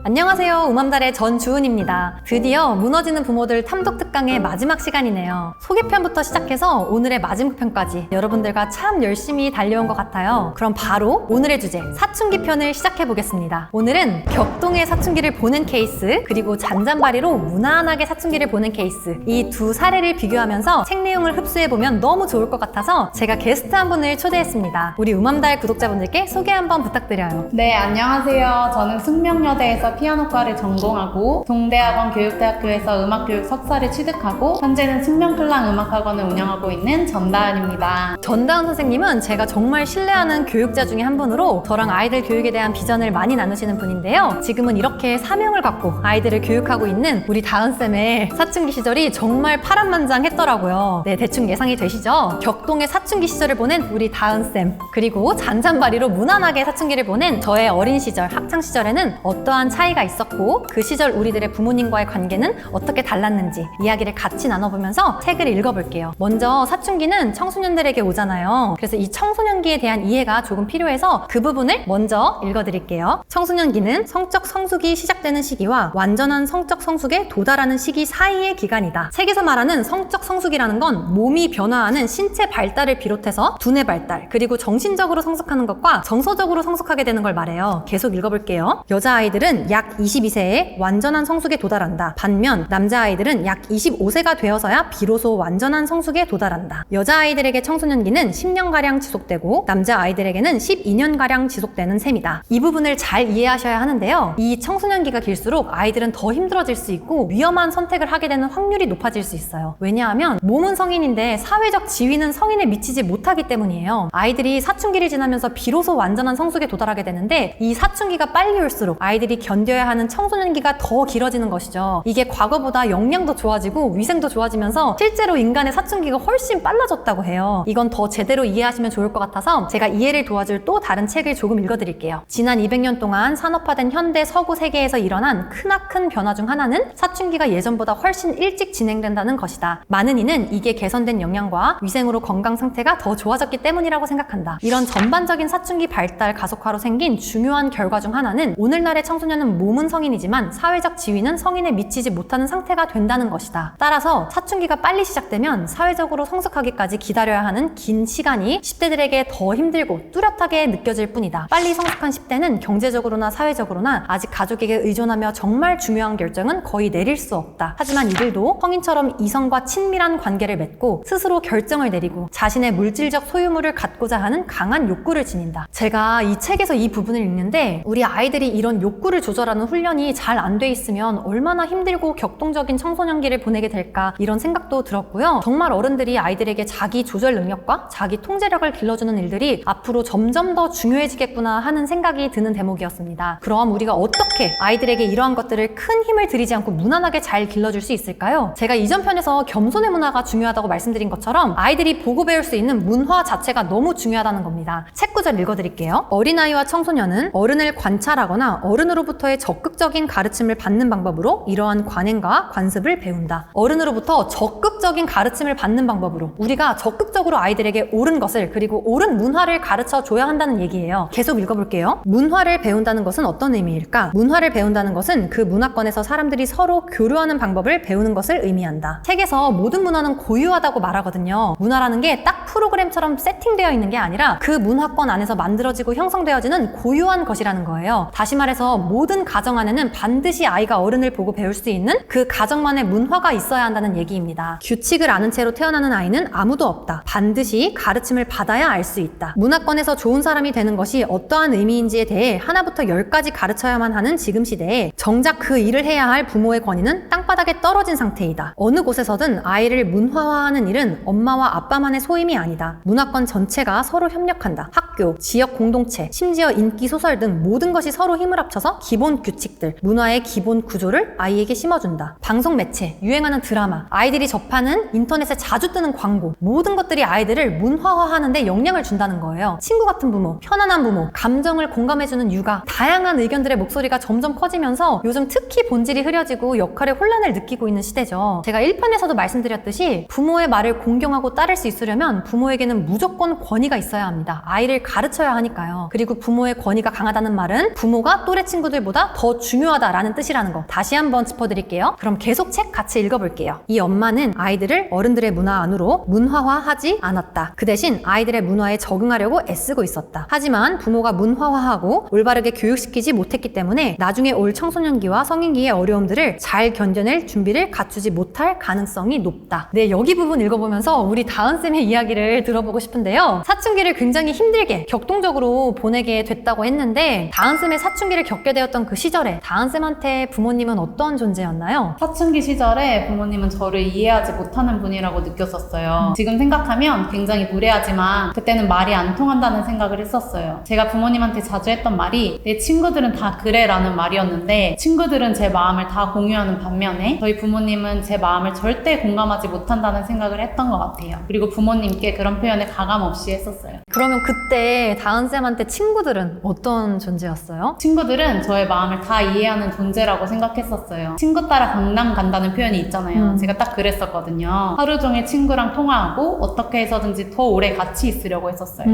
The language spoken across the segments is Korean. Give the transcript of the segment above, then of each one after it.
안녕하세요. 우맘달의 전주은입니다. 드디어 무너지는 부모들 탐독 특강의 마지막 시간이네요. 소개편부터 시작해서 오늘의 마지막 편까지 여러분들과 참 열심히 달려온 것 같아요. 그럼 바로 오늘의 주제 사춘기 편을 시작해 보겠습니다. 오늘은 격동의 사춘기를 보는 케이스, 그리고 잔잔바리로 무난하게 사춘기를 보는 케이스, 이 두 사례를 비교하면서 책 내용을 흡수해보면 너무 좋을 것 같아서 제가 게스트 한 분을 초대했습니다. 우리 우맘달 구독자분들께 소개 한번 부탁드려요. 네, 안녕하세요. 저는 숙명여대에서 피아노과를 전공하고 동대학원 교육대학교에서 음악교육 석사를 취득하고 현재는 숙명클랑 음악학원을 운영하고 있는 전다은입니다. 전다은 선생님은 제가 정말 신뢰하는 교육자 중에 한 분으로 저랑 아이들 교육에 대한 비전을 많이 나누시는 분인데요. 지금은 이렇게 사명을 갖고 아이들을 교육하고 있는 우리 다은쌤의 사춘기 시절이 정말 파란만장했더라고요. 네, 대충 예상이 되시죠? 격동의 사춘기 시절을 보낸 우리 다은쌤, 그리고 잔잔바리로 무난하게 사춘기를 보낸 저의 어린 시절, 학창시절에는 어떠한 차이가 있었고 그 시절 우리들의 부모님과의 관계는 어떻게 달랐는지 이야기를 같이 나눠보면서 책을 읽어볼게요. 먼저 사춘기는 청소년들에게 오잖아요. 그래서 이 청소년기에 대한 이해가 조금 필요해서 그 부분을 먼저 읽어드릴게요. 청소년기는 성적 성숙이 시작되는 시기와 완전한 성적 성숙에 도달하는 시기 사이의 기간이다. 책에서 말하는 성적 성숙이라는 건 몸이 변화하는 신체 발달을 비롯해서 두뇌 발달, 그리고 정신적으로 성숙하는 것과 정서적으로 성숙하게 되는 걸 말해요. 계속 읽어볼게요. 여자아이들은 약 22세에 완전한 성숙에 도달한다. 반면 남자아이들은 약 25세가 되어서야 비로소 완전한 성숙에 도달한다. 여자아이들에게 청소년기는 10년가량 지속되고 남자아이들에게는 12년가량 지속되는 셈이다. 이 부분을 잘 이해하셔야 하는데요. 이 청소년기가 길수록 아이들은 더 힘들어질 수 있고 위험한 선택을 하게 되는 확률이 높아질 수 있어요. 왜냐하면 몸은 성인인데 사회적 지위는 성인에 미치지 못하기 때문이에요. 아이들이 사춘기를 지나면서 비로소 완전한 성숙에 도달하게 되는데 이 사춘기가 빨리 올수록 아이들이 견뎌야 하는 청소년기가 더 길어지는 것이죠. 이게 과거보다 역량도 좋아지고 위생도 좋아지면서 실제로 인간의 사춘기가 훨씬 빨라졌다고 해요. 이건 더 제대로 이해하시면 좋을 것 같아서 제가 이해를 도와줄 또 다른 책을 조금 읽어드릴게요. 지난 200년 동안 산업화된 현대 서구 세계에서 일어난 크나큰 변화 중 하나는 사춘기가 예전보다 훨씬 일찍 진행된다는 것이다. 많은 이는 이게 개선된 영양과 위생으로 건강 상태가 더 좋아졌기 때문이라고 생각한다. 이런 전반적인 사춘기 발달 가속화로 생긴 중요한 결과 중 하나는 오늘날의 청소년은 몸은 성인이지만 사회적 지위는 성인에 미치지 못하는 상태가 된다는 것이다. 따라서 사춘기가 빨리 시작되면 사회적으로 성숙하기까지 기다려야 하는 긴 시간이 10대들에게 더 힘들고 뚜렷하게 느껴질 뿐이다. 빨리 성숙한 10대는 경제적으로나 사회적으로나 아직 가족에게 의존하며 정말 중요한 결정은 거의 내릴 수 없다. 하지만 이들도 성인처럼 이성과 친밀한 관계를 맺고 스스로 결정을 내리고 자신의 물질적 소유물을 갖고자 하는 강한 욕구를 지닌다. 제가 이 책에서 이 부분을 읽는데 우리 아이들이 이런 욕구를 조절하는 훈련이 잘 안 돼 있으면 얼마나 힘들고 격동적인 청소년기를 보내게 될까 이런 생각도 들었고요. 정말 어른들이 아이들에게 자기 조절 능력과 자기 통제력을 길러주는 일들이 앞으로 점점 더 중요해지겠구나 하는 생각이 드는 대목이었습니다. 그럼 우리가 어떻게 아이들에게 이러한 것들을 큰 힘을 들이지 않고 무난하게 잘 길러줄 수 있을까요? 제가 이전 편에서 겸손의 문화가 중요하다고 말씀드린 것처럼 아이들이 보고 배울 수 있는 문화 자체가 너무 중요하다는 겁니다. 책 구절 읽어드릴게요. 어린아이와 청소년은 어른을 관찰하거나 어른으로부터의 적극적인 가르침을 받는 방법으로 이러한 관행과 관습을 배운다. 어른으로부터 적극적인 가르침을 받는 방법으로 우리가 적극적으로 아이들에게 옳은 것을, 그리고 옳은 문화를 가르쳐 줘야 한다는 얘기예요. 계속 읽어볼게요. 문화를 배운다는 것은 어떤 의미일까? 문화를 배운다는 것은 그 문화권에서 사람들이 서로 교류하는 방법을 배우는 것을 의미한다. 책에서 모든 문화는 고유하다고 말하거든요. 문화라는 게 딱 프로그램처럼 세팅되어 있는 게 아니라 그 문화권 안에서 만들어지고 형성되어지는 고유한 것이라는 거예요. 다시 말해서 모든 가정 안에는 반드시 아이가 어른을 보고 배울 수 있는 그 가정만의 문화가 있어야 한다는 얘기입니다. 규칙을 아는 채로 태어나는 아이는 아무도 없다. 반드시 가르침을 받아야 알 수 있다. 문화권에서 좋은 사람이 되는 것이 어떠한 의미인지에 대해 하나부터 10까지 가르쳐야만 하는 지금 시대에 정작 그 일을 해야 할 부모의 권위는 땅바닥에 떨어진 상태이다. 어느 곳에서든 아이를 문화화하는 일은 엄마와 아빠만의 소임이 아니다. 문화권 전체가 서로 협력한다. 학교, 지역 공동체, 심지어 인기 소설 등 모든 것이 서로 힘을 합쳐서 기본 규칙들, 문화의 기본 구조를 아이에게 심어준다. 방송 매체, 유행하는 드라마, 아이들이 접하는 인터넷에 자주 뜨는 광고, 모든 것들이 아이들을 문화화하는 데 영향을 준다는 거예요. 친구 같은 부모, 편안한 부모, 감정을 공감해주는 육아, 다양한 의견들의 목소리가 점점 커지면서 요즘 특히 본질이 흐려지고 역할의 혼란을 느끼고 있는 시대죠. 제가 1편에서도 말씀드렸듯이 부모의 말을 공경하고 따를 수 있으려면 부모에게는 무조건 권위가 있어야 합니다. 아이를 가르쳐야 하니까요. 그리고 부모의 권위가 강하다는 말은 부모가 또래 친구들보다 관계보다 더 중요하다라는 뜻이라는 거 다시 한번 짚어드릴게요. 그럼 계속 책 같이 읽어볼게요. 이 엄마는 아이들을 어른들의 문화 안으로 문화화하지 않았다. 그 대신 아이들의 문화에 적응하려고 애쓰고 있었다. 하지만 부모가 문화화하고 올바르게 교육시키지 못했기 때문에 나중에 올 청소년기와 성인기의 어려움들을 잘 견뎌낼 준비를 갖추지 못할 가능성이 높다. 네, 여기 부분 읽어보면서 우리 다은쌤의 이야기를 들어보고 싶은데요. 사춘기를 굉장히 힘들게 격동적으로 보내게 됐다고 했는데 다은쌤의 사춘기를 겪게 되었던 그 시절에 다은쌤한테 부모님은 어떤 존재였나요? 사춘기 시절에 부모님은 저를 이해하지 못하는 분이라고 느꼈었어요. 지금 생각하면 굉장히 무례하지만 그때는 말이 안 통한다는 생각을 했었어요. 제가 부모님한테 자주 했던 말이 내 친구들은 다 그래 라는 말이었는데 친구들은 제 마음을 다 공유하는 반면에 저희 부모님은 제 마음을 절대 공감하지 못한다는 생각을 했던 것 같아요. 그리고 부모님께 그런 표현을 가감없이 했었어요. 그러면 그때 다은쌤한테 친구들은 어떤 존재였어요? 친구들은 저의 마음을 다 이해하는 존재라고 생각했었어요. 친구 따라 강남 간다는 표현이 있잖아요. 제가 딱 그랬었거든요. 하루 종일 친구랑 통화하고 어떻게 해서든지 더 오래 같이 있으려고 했었어요.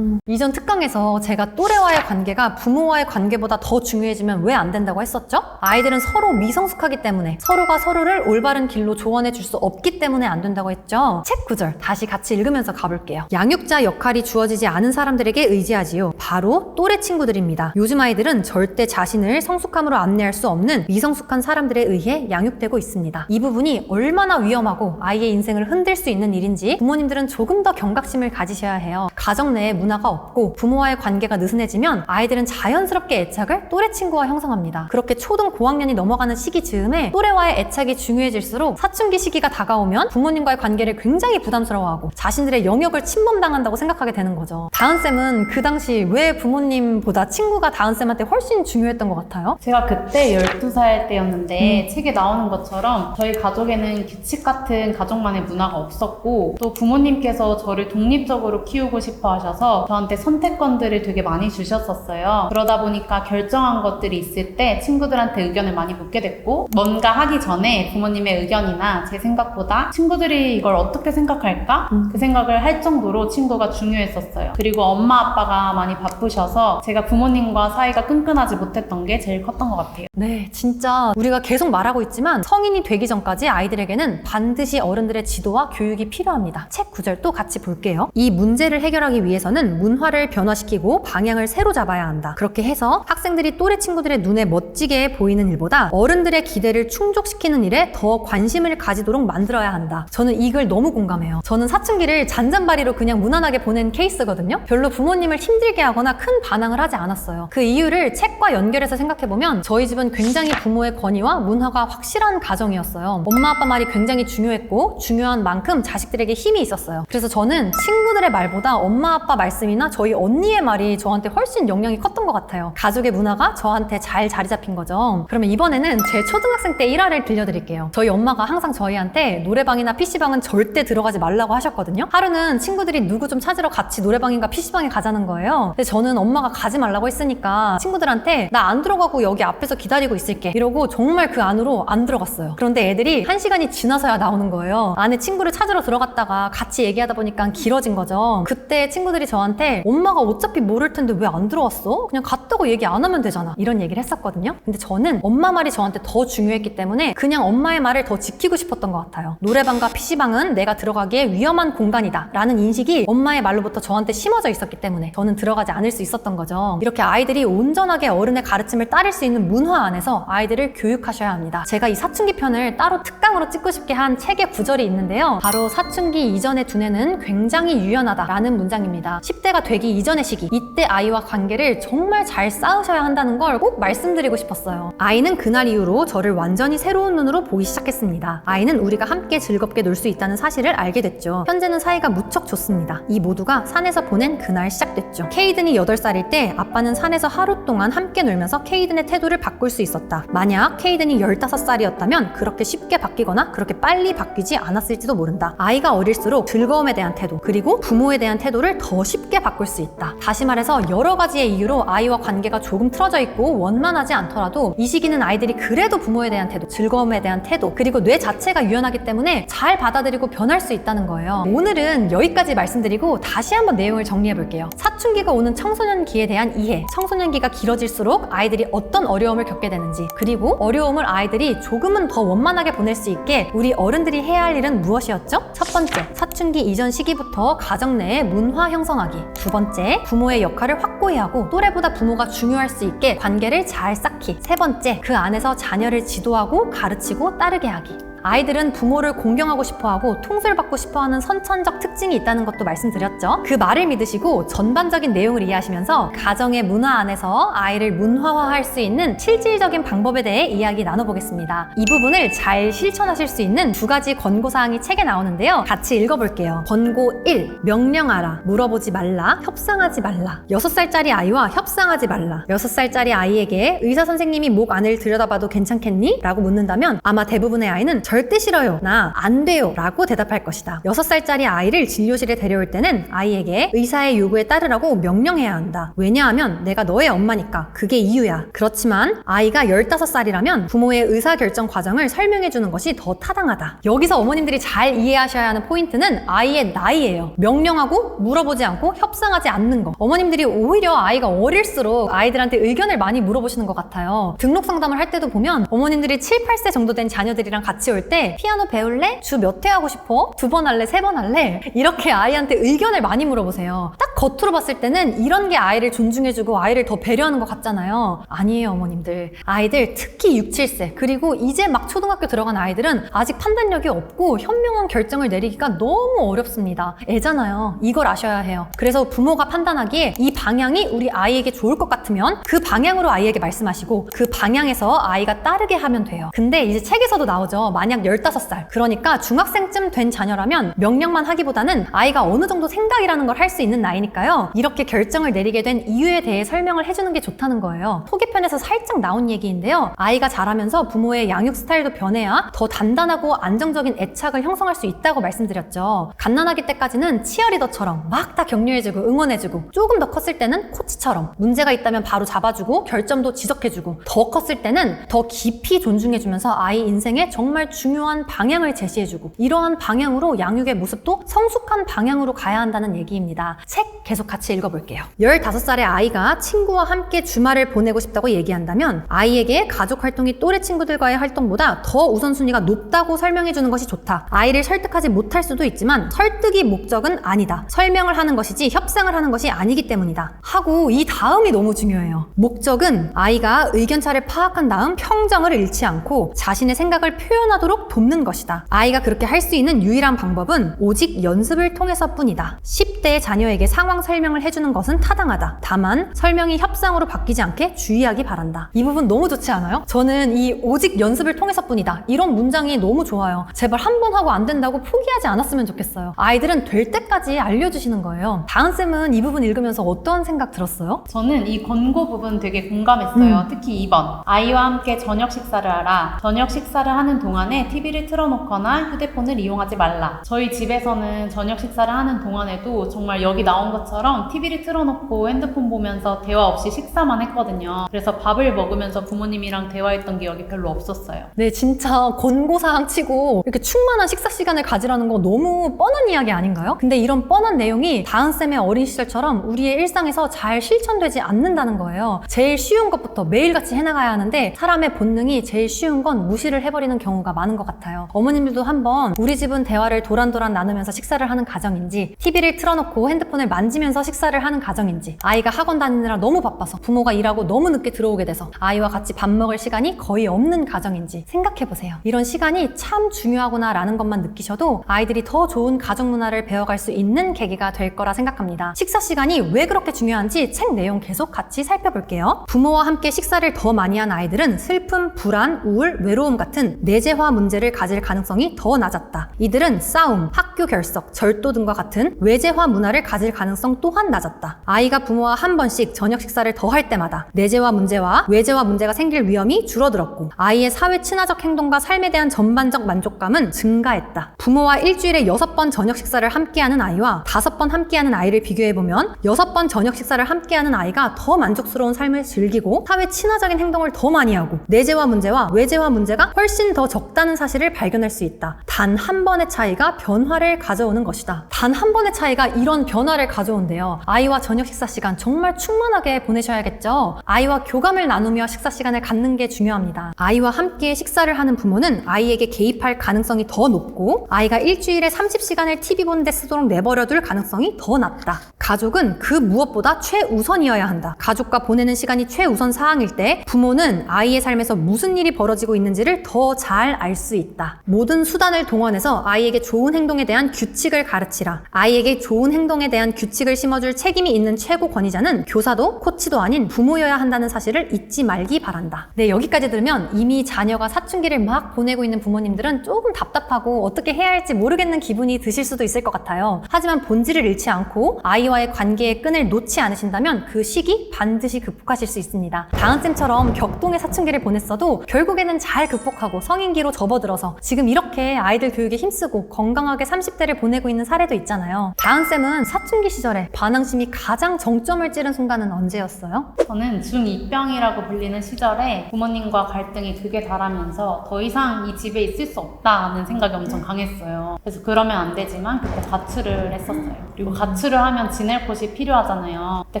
이전 특강에서 제가 또래와의 관계가 부모와의 관계보다 더 중요해지면 왜 안 된다고 했었죠? 아이들은 서로 미성숙하기 때문에 서로가 서로를 올바른 길로 조언해 줄 수 없기 때문에 안 된다고 했죠. 책 구절 다시 같이 읽으면서 가볼게요. 양육자 역할이 주어지지 않은 사람들에게 의지하지요. 바로 또래 친구들입니다. 요즘 아이들은 절대 자신을 성숙함으로 안내할 수 없는 미성숙한 사람들에 의해 양육되고 있습니다. 이 부분이 얼마나 위험하고 아이의 인생을 흔들 수 있는 일인지 부모님들은 조금 더 경각심을 가지셔야 해요. 가정 내에 문화가 없고 부모와의 관계가 느슨해지면 아이들은 자연스럽게 애착을 또래 친구와 형성합니다. 그렇게 초등 고학년이 넘어가는 시기 즈음에 또래와의 애착이 중요해질수록 사춘기 시기가 다가오면 부모님과의 관계를 굉장히 부담스러워하고 자신들의 영역을 침범당한다고 생각하게 되는 거죠. 다은쌤은 그 당시 왜 부모님보다 친구가 다은쌤한테 훨씬 중요했던 것 같아요? 제가 그때 12살 때였는데 책에 나오는 것처럼 저희 가족에는 규칙 같은 가족만의 문화가 없었고 또 부모님께서 저를 독립적으로 키우고 싶어 하셔서 저한테 선택권들을 되게 많이 주셨었어요. 그러다 보니까 결정한 것들이 있을 때 친구들한테 의견을 많이 묻게 됐고 뭔가 하기 전에 부모님의 의견이나 제 생각보다 친구들이 이걸 어떻게 생각할까? 그 생각을 할 정도로 친구가 중요했었어요. 그리고 엄마 아빠가 많이 바쁘셔서 제가 부모님과 사이가 끈끈하지 못했던 게 제일 컸던 것 같아요. 네, 진짜 우리가 계속 말하고 있지만 성인이 되기 전까지 아이들에게는 반드시 어른들의 지도와 교육이 필요합니다. 책 구절 또 같이 볼게요. 이 문제를 해결하기 위해서는 문화를 변화시키고 방향을 새로 잡아야 한다. 그렇게 해서 학생들이 또래 친구들의 눈에 멋지게 보이는 일보다 어른들의 기대를 충족시키는 일에 더 관심을 가지도록 만들어야 한다. 저는 이 글 너무 공감해요. 저는 사춘기를 잔잔바리로 그냥 무난하게 보낸 케이스거든요. 별로 부모님을 힘들게 하거나 큰 반항을 하지 않았어요. 그 이유를 책과 연결해서 생각해보면 저희 집은 굉장히 부모의 권위와 문화가 확실한 가정이었어요. 엄마 아빠 말이 굉장히 중요했고 중요한 만큼 자식들에게 힘이 있었어요. 그래서 저는 친구들의 말보다 엄마 아빠 말씀이나 저희 언니의 말이 저한테 훨씬 영향이 컸던 것 같아요. 가족의 문화가 저한테 잘 자리 잡힌 거죠. 그러면 이번에는 제 초등학생 때 일화를 들려드릴게요. 저희 엄마가 항상 저희한테 노래방이나 PC방은 절대 들어가지 말라고 하셨거든요. 하루는 친구들이 누구 좀 찾으러 같이 노래방인가 PC방에 가자는 거예요. 근데 저는 엄마가 가지 말라고 했으니까 친구들한테 나 안 들어가고 여기 앞에서 기다리고 있을게 이러고 정말 그 안으로 안 들어갔어요. 그런데 애들이 1시간이 지나서야 나오는 거예요. 안에 친구를 찾으러 들어갔다가 같이 얘기하다 보니까 길어진 거죠. 그때 친구들이 저한테 엄마가 어차피 모를 텐데 왜 안 들어왔어? 그냥 갔다고 얘기 안 하면 되잖아. 이런 얘기를 했었거든요. 근데 저는 엄마 말이 저한테 더 중요했기 때문에 그냥 엄마의 말을 더 지키고 싶었던 것 같아요. 노래방과 PC방은 내가 들어가기에 위험한 공간이다 라는 인식이 엄마의 말로부터 저한테 심어져 있었기 때문에 저는 들어가지 않을 수 있었던 거죠. 이렇게 아이들이 온전하게 어른의 가르침을 따를 수 있는 문화 안에서 아이들을 교육하셔야 합니다. 제가 이 사춘기 편을 따로 특강으로 찍고 싶게 한 책의 구절이 있는데요. 바로 사춘기 이전의 두뇌는 굉장히 유연하다라는 문장입니다. 10대가 되기 이전의 시기, 이때 아이와 관계를 정말 잘 쌓으셔야 한다는 걸 꼭 말씀드리고 싶었어요. 아이는 그날 이후로 저를 완전히 새로운 눈으로 보기 시작했습니다. 아이는 우리가 함께 즐겁게 놀 수 있다는 사실을 알게 됐죠. 현재는 사이가 무척 좋습니다. 이 모두가 산에서 보낸 그날 시작됐죠. 케이든이 8살일 때 아빠는 산에서 하루 동안 함께 놀면서 케이든의 태도를 바꿀 수 있었다. 만약 케이든이 15살이었다면 그렇게 쉽게 바뀌거나 그렇게 빨리 바뀌지 않았을지도 모른다. 아이가 어릴수록 즐거움에 대한 태도 그리고 부모에 대한 태도를 더 쉽게 바꿀 수 있다. 다시 말해서 여러 가지의 이유로 아이와 관계가 조금 틀어져 있고 원만하지 않더라도 이 시기는 아이들이 그래도 부모에 대한 태도, 즐거움에 대한 태도 그리고 뇌 자체가 유연하기 때문에 잘 받아들이고 변할 수 있다는 거예요. 오늘은 여기까지 말씀드리고 다시 한번 내용을 정리해 볼게요. 사춘기가 오는 청소년기에 대한 이해. 청소년기가 길어질수록 아이들이 아이들이 어떤 어려움을 겪게 되는지, 그리고 어려움을 아이들이 조금은 더 원만하게 보낼 수 있게 우리 어른들이 해야 할 일은 무엇이었죠? 첫 번째, 사춘기 이전 시기부터 가정 내에 문화 형성하기. 두 번째, 부모의 역할을 확고히 하고 또래보다 부모가 중요할 수 있게 관계를 잘 쌓기. 세 번째, 그 안에서 자녀를 지도하고 가르치고 따르게 하기. 아이들은 부모를 공경하고 싶어하고 통솔받고 싶어하는 선천적 특징이 있다는 것도 말씀드렸죠. 그 말을 믿으시고 전반적인 내용을 이해하시면서 가정의 문화 안에서 아이를 문화화할 수 있는 실질적인 방법에 대해 이야기 나눠보겠습니다. 이 부분을 잘 실천하실 수 있는 두 가지 권고사항이 책에 나오는데요. 같이 읽어볼게요. 권고 1. 명령하라. 물어보지 말라. 협상하지 말라. 6살짜리 아이와 협상하지 말라. 6살짜리 아이에게 의사 선생님이 목 안을 들여다봐도 괜찮겠니? 라고 묻는다면 아마 대부분의 아이는 절대 싫어요. 나 안 돼요. 라고 대답할 것이다. 6살짜리 아이를 진료실에 데려올 때는 아이에게 의사의 요구에 따르라고 명령해야 한다. 왜냐하면 내가 너의 엄마니까. 그게 이유야. 그렇지만 아이가 15살이라면 부모의 의사결정 과정을 설명해 주는 것이 더 타당하다. 여기서 어머님들이 잘 이해하셔야 하는 포인트는 아이의 나이예요. 명령하고 물어보지 않고 협상하지 않는 거. 어머님들이 오히려 아이가 어릴수록 아이들한테 의견을 많이 물어보시는 것 같아요. 등록 상담을 할 때도 보면 어머님들이 7, 8세 정도 된 자녀들이랑 같이 올 때 피아노 배울래? 주 몇 회 하고 싶어? 2번 할래? 3번 할래? 이렇게 아이한테 의견을 많이 물어보세요. 딱 겉으로 봤을 때는 이런 게 아이를 존중해주고 아이를 더 배려하는 것 같잖아요. 아니에요, 어머님들. 아이들 특히 6, 7세 그리고 이제 막 초등학교 들어간 아이들은 아직 판단력이 없고 현명한 결정을 내리기가 너무 어렵습니다. 애잖아요. 이걸 아셔야 해요. 그래서 부모가 판단하기에 이 방향이 우리 아이에게 좋을 것 같으면 그 방향으로 아이에게 말씀하시고 그 방향에서 아이가 따르게 하면 돼요. 근데 이제 책에서도 나오죠. 만약 15살, 그러니까 중학생쯤 된 자녀라면 명령만 하기보다는 아이가 어느 정도 생각이라는 걸 할 수 있는 나이니까요. 이렇게 결정을 내리게 된 이유에 대해 설명을 해주는 게 좋다는 거예요. 소개편에서 살짝 나온 얘기인데요. 아이가 자라면서 부모의 양육 스타일도 변해야 더 단단하고 안정적인 애착을 형성할 수 있다고 말씀드렸죠. 갓난아기 때까지는 치어리더처럼 막 다 격려해주고 응원해주고, 조금 더 컸을 때는 코치처럼 문제가 있다면 바로 잡아주고 결점도 지적해주고, 더 컸을 때는 더 깊이 존중해주면서 아이 인생에 정말 중요한 방향을 제시해주고, 이러한 방향으로 양육의 모습도 성숙한 방향으로 가야 한다는 얘기입니다. 책 계속 같이 읽어볼게요. 15살의 아이가 친구와 함께 주말을 보내고 싶다고 얘기한다면 아이에게 가족 활동이 또래 친구들과의 활동보다 더 우선순위가 높다고 설명해주는 것이 좋다. 아이를 설득하지 못할 수도 있지만 설득이 목적은 아니다. 설명을 하는 것이지 협상을 하는 것이 아니기 때문이다. 하고 이 다음이 너무 중요해요. 목적은 아이가 의견차를 파악한 다음 평정을 잃지 않고 자신의 생각을 표현하도록 돕는 것이다. 아이가 그렇게 할 수 있는 유일한 방법은 오직 연습을 통해서뿐이다. 10대의 자녀에게 상황 설명을 해주는 것은 타당하다. 다만 설명이 협상으로 바뀌지 않게 주의하기 바란다. 이 부분 너무 좋지 않아요? 저는 이 오직 연습을 통해서뿐이다. 이런 문장이 너무 좋아요. 제발 한 번 하고 안 된다고 포기하지 않았으면 좋겠어요. 아이들은 될 때까지 알려주시는 거예요. 다은쌤은 이 부분 읽으면서 어떤 생각 들었어요? 저는 이 권고 부분 되게 공감했어요. 특히 2번. 아이와 함께 저녁 식사를 하라. 저녁 식사를 하는 동안에 TV를 틀어놓거나 휴대폰을 이용하지 말라. 저희 집에서는 저녁 식사를 하는 동안에도 정말 여기 나온 것처럼 TV를 틀어놓고 핸드폰 보면서 대화 없이 식사만 했거든요. 그래서 밥을 먹으면서 부모님이랑 대화했던 기억이 별로 없었어요. 네, 진짜 권고사항 치고 이렇게 충만한 식사 시간을 가지라는 거 너무 뻔한 이야기 아닌가요? 근데 이런 뻔한 내용이 다은쌤의 어린 시절처럼 우리의 일상에서 잘 실천되지 않는다는 거예요. 제일 쉬운 것부터 매일같이 해나가야 하는데 사람의 본능이 제일 쉬운 건 무시를 해버리는 경우가 많은 것 같아요. 어머님들도 한번 우리 집은 대화를 도란도란 나누면서 식사를 하는 가정인지, TV를 틀어놓고 핸드폰을 만지면서 식사를 하는 가정인지, 아이가 학원 다니느라 너무 바빠서 부모가 일하고 너무 늦게 들어오게 돼서 아이와 같이 밥 먹을 시간이 거의 없는 가정인지 생각해보세요. 이런 시간이 참 중요하구나 라는 것만 느끼셔도 아이들이 더 좋은 가정 문화를 배워갈 수 있는 계기가 될 거라 생각합니다. 식사 시간이 왜 그렇게 중요한지 책 내용 계속 같이 살펴볼게요. 부모와 함께 식사를 더 많이 한 아이들은 슬픔, 불안, 우울, 외로움 같은 내재화 문제를 가질 가능성이 더 낮았다. 이들은 싸움, 학교 결석, 절도 등과 같은 외재화 문화를 가질 가능성 또한 낮았다. 아이가 부모와 한 번씩 저녁 식사를 더 할 때마다 내재화 문제와 외재화 문제가 생길 위험이 줄어들었고, 아이의 사회 친화적 행동과 삶에 대한 전반적 만족감은 증가했다. 부모와 일주일에 6번 저녁 식사를 함께하는 아이와 5번 함께하는 아이를 비교해보면 6번 저녁 식사를 함께하는 아이가 더 만족스러운 삶을 즐기고 사회 친화적인 행동을 더 많이 하고, 내재화 문제와 외재화 문제가 훨씬 더 적다는 있다는 사실을 발견할 수 있다. 단 한 번의 차이가 변화를 가져오는 것이다. 단 한 번의 차이가 이런 변화를 가져온대요. 아이와 저녁 식사 시간 정말 충만하게 보내셔야겠죠. 아이와 교감을 나누며 식사 시간을 갖는 게 중요합니다. 아이와 함께 식사를 하는 부모는 아이에게 개입할 가능성이 더 높고 아이가 일주일에 30시간을 TV 보는 데 쓰도록 내버려둘 가능성이 더 낮다. 가족은 그 무엇보다 최우선이어야 한다. 가족과 보내는 시간이 최우선 사항일 때 부모는 아이의 삶에서 무슨 일이 벌어지고 있는지를 더 잘 알 수 있다. 모든 수단을 동원해서 아이에게 좋은 행동에 대한 규칙을 가르치라. 아이에게 좋은 행동에 대한 규칙을 심어줄 책임이 있는 최고 권위자는 교사도 코치도 아닌 부모여야 한다는 사실을 잊지 말기 바란다. 네, 여기까지 들으면 이미 자녀가 사춘기를 막 보내고 있는 부모님들은 조금 답답하고 어떻게 해야 할지 모르겠는 기분이 드실 수도 있을 것 같아요. 하지만 본질을 잃지 않고 아이와의 관계의 끈을 놓지 않으신다면 그 시기 반드시 극복하실 수 있습니다. 다은쌤처럼 격동의 사춘기를 보냈어도 결국에는 잘 극복하고 성인기로 접어들어서 지금 이렇게 아이들 교육에 힘쓰고 건강하게 30대를 보내고 있는 사례도 있잖아요. 다은쌤은 사춘기 시절에 반항심이 가장 정점을 찌른 순간은 언제였어요? 저는 중2병이라고 불리는 시절에 부모님과 갈등이 극에 달하면서 더 이상 이 집에 있을 수 없다는 생각이 엄청 강했어요. 그래서 그러면 안 되지만 그때 가출을 했었어요. 그리고 가출을 하면 지낼 곳이 필요하잖아요. 그때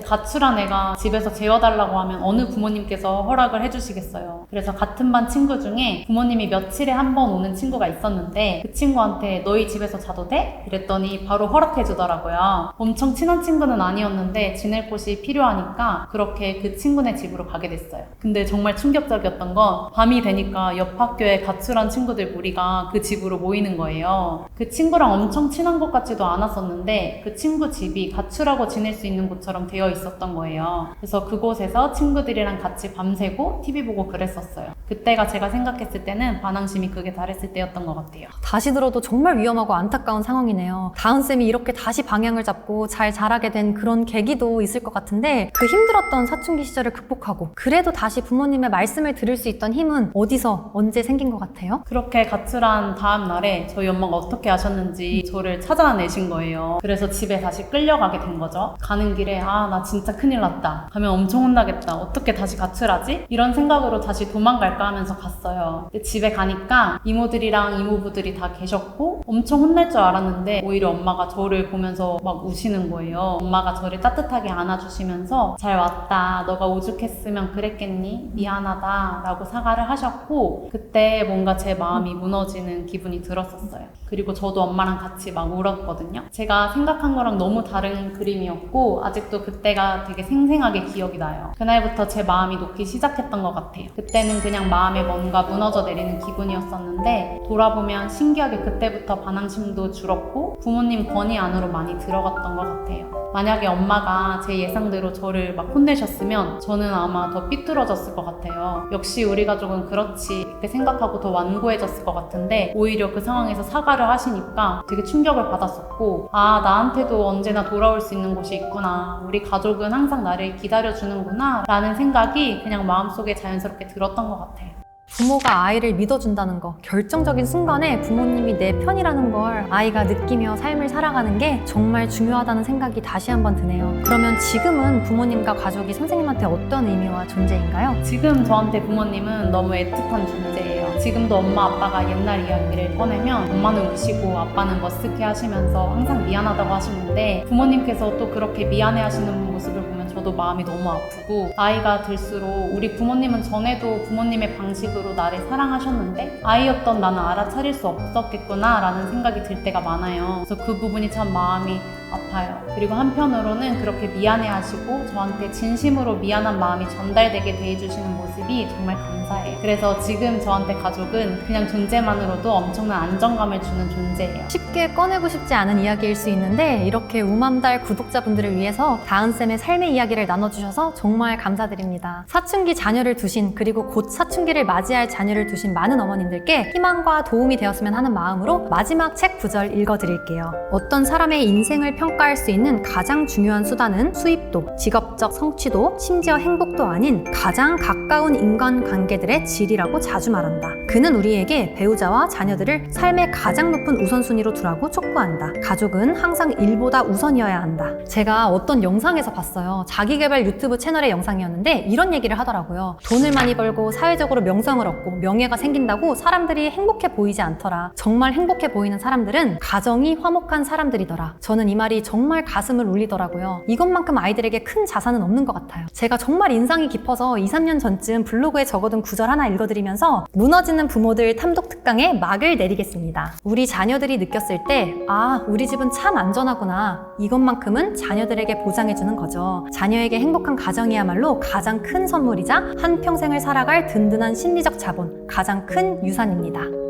가출한 애가 집에서 재워달라고 하면 어느 부모님께서 허락을 해주시겠어요. 그래서 같은 반 친구 중에 부모님이 며칠에 한 번 오는 친구가 있었는데 그 친구한테 너희 집에서 자도 돼? 이랬더니 바로 허락해주더라고요. 엄청 친한 친구는 아니었는데 지낼 곳이 필요하니까 그렇게 그 친구네 집으로 가게 됐어요. 근데 정말 충격적이었던 건 밤이 되니까 옆 학교에 가출한 친구들 무리가 그 집으로 모이는 거예요. 그 친구랑 엄청 친한 것 같지도 않았었는데 그 친구 집이 가출하고 지낼 수 있는 곳처럼 되어 있었던 거예요. 그래서 그곳에서 친구들이랑 같이 밤새고 TV 보고 그랬었어요. 그때가 제가 생각했을 때는 반항심이 극에 달했을 때였던 것 같아요. 다시 들어도 정말 위험하고 안타까운 상황이네요. 다은쌤이 이렇게 다시 방향을 잡고 잘 자라게 된 그런 계기도 있을 것 같은데 그 힘들었던 사춘기 시절을 극복하고 그래도 다시 부모님의 말씀을 들을 수 있던 힘은 어디서 언제 생긴 것 같아요? 그렇게 가출한 다음 날에 저희 엄마가 어떻게 하셨는지 저를 찾아내신 거예요. 그래서 집에 다시 끌려가게 된 거죠. 가는 길에 나 진짜 큰일 났다. 가면 엄청 혼나겠다. 어떻게 다시 가출하지? 이런 생각으로 다시 도망갈까 하면서 갔어요. 근데 집에 가니까 이모들이랑 이모부들이 다 계셨고 엄청 혼날 줄 알았는데 오히려 엄마가 저를 보면서 막 우시는 거예요. 엄마가 저를 따뜻하게 안아주시면서 잘 왔다. 너가 오죽했으면 그랬겠니? 미안하다. 라고 사과를 하셨고 그때 뭔가 제 마음이 무너지는 기분이 들었었어요. 그리고 저도 엄마랑 같이 막 울었거든요. 제가 생각한 거랑 너무 다른 그림이었고 아직도 그때가 되게 생생하게 기억이 나요. 그날부터 제 마음이 녹기 시작했던 것 같아요. 그때는 그냥 마음에 뭔가 무너져 내리는 기분이었었는데 돌아보면 신기하게 그때부터 반항심도 줄었고 부모님 권위 안으로 많이 들어갔던 것 같아요. 만약에 엄마가 제 예상대로 저를 막 혼내셨으면 저는 아마 더 삐뚤어졌을 것 같아요. 역시 우리 가족은 그렇지 이렇게 생각하고 더 완고해졌을 것 같은데 오히려 그 상황에서 사과를 하시니까 되게 충격을 받았었고 나한테도 언제나 돌아올 수 있는 곳이 있구나. 우리 가족은 항상 나를 기다려주는구나 라는 생각이 그냥 마음속에 자연스럽게 들었던 것 같아요. 부모가 아이를 믿어준다는 거, 결정적인 순간에 부모님이 내 편이라는 걸 아이가 느끼며 삶을 살아가는 게 정말 중요하다는 생각이 다시 한번 드네요. 그러면 지금은 부모님과 가족이 선생님한테 어떤 의미와 존재인가요? 지금 저한테 부모님은 너무 애틋한 존재예요. 지금도 엄마 아빠가 옛날 이야기를 꺼내면 엄마는 우시고 아빠는 머쓱해 하시면서 항상 미안하다고 하시는데 부모님께서 또 그렇게 미안해 하시는 모습을 보면 저도 마음이 너무 아프고 나이가 들수록 우리 부모님은 전에도 부모님의 방식으로 나를 사랑하셨는데 아이였던 나는 알아차릴 수 없었겠구나 라는 생각이 들 때가 많아요. 그래서 그 부분이 참 마음이 아파요. 그리고 한편으로는 그렇게 미안해하시고 저한테 진심으로 미안한 마음이 전달되게 대해주시는 모습이 정말 감사해요. 그래서 지금 저한테 가족은 그냥 존재만으로도 엄청난 안정감을 주는 존재예요. 쉽게 꺼내고 싶지 않은 이야기일 수 있는데 이렇게 우맘달 구독자분들을 위해서 다은쌤의 삶의 이야기를 나눠주셔서 정말 감사드립니다. 사춘기 자녀를 두신 그리고 곧 사춘기를 맞이할 자녀를 두신 많은 어머님들께 희망과 도움이 되었으면 하는 마음으로 마지막 책 구절 읽어드릴게요. 어떤 사람의 인생을 평가할 수 있는 가장 중요한 수단은 수입도, 직업적 성취도, 심지어 행복도 아닌 가장 가까운 인간관계들의 질이라고 자주 말한다. 그는 우리에게 배우자와 자녀들을 삶의 가장 높은 우선순위로 두라고 촉구한다. 가족은 항상 일보다 우선이어야 한다. 제가 어떤 영상에서 봤어요. 자기개발 유튜브 채널의 영상이었는데 이런 얘기를 하더라고요. 돈을 많이 벌고 사회적으로 명성을 얻고 명예가 생긴다고 사람들이 행복해 보이지 않더라. 정말 행복해 보이는 사람들은 가정이 화목한 사람들이더라. 저는 이 말이 정말 가슴을 울리더라고요. 이것만큼 아이들에게 큰 자산은 없는 것 같아요. 제가 정말 인상이 깊어서 2, 3년 전쯤 블로그에 적어둔 구절 하나 읽어드리면서 무너지는 부모들 탐독 특강에 막을 내리겠습니다. 우리 자녀들이 느꼈을 때, 아, 우리 집은 참 안전하구나. 이것만큼은 자녀들에게 보장해주는 거죠. 자녀에게 행복한 가정이야말로 가장 큰 선물이자 한평생을 살아갈 든든한 심리적 자본, 가장 큰 유산입니다.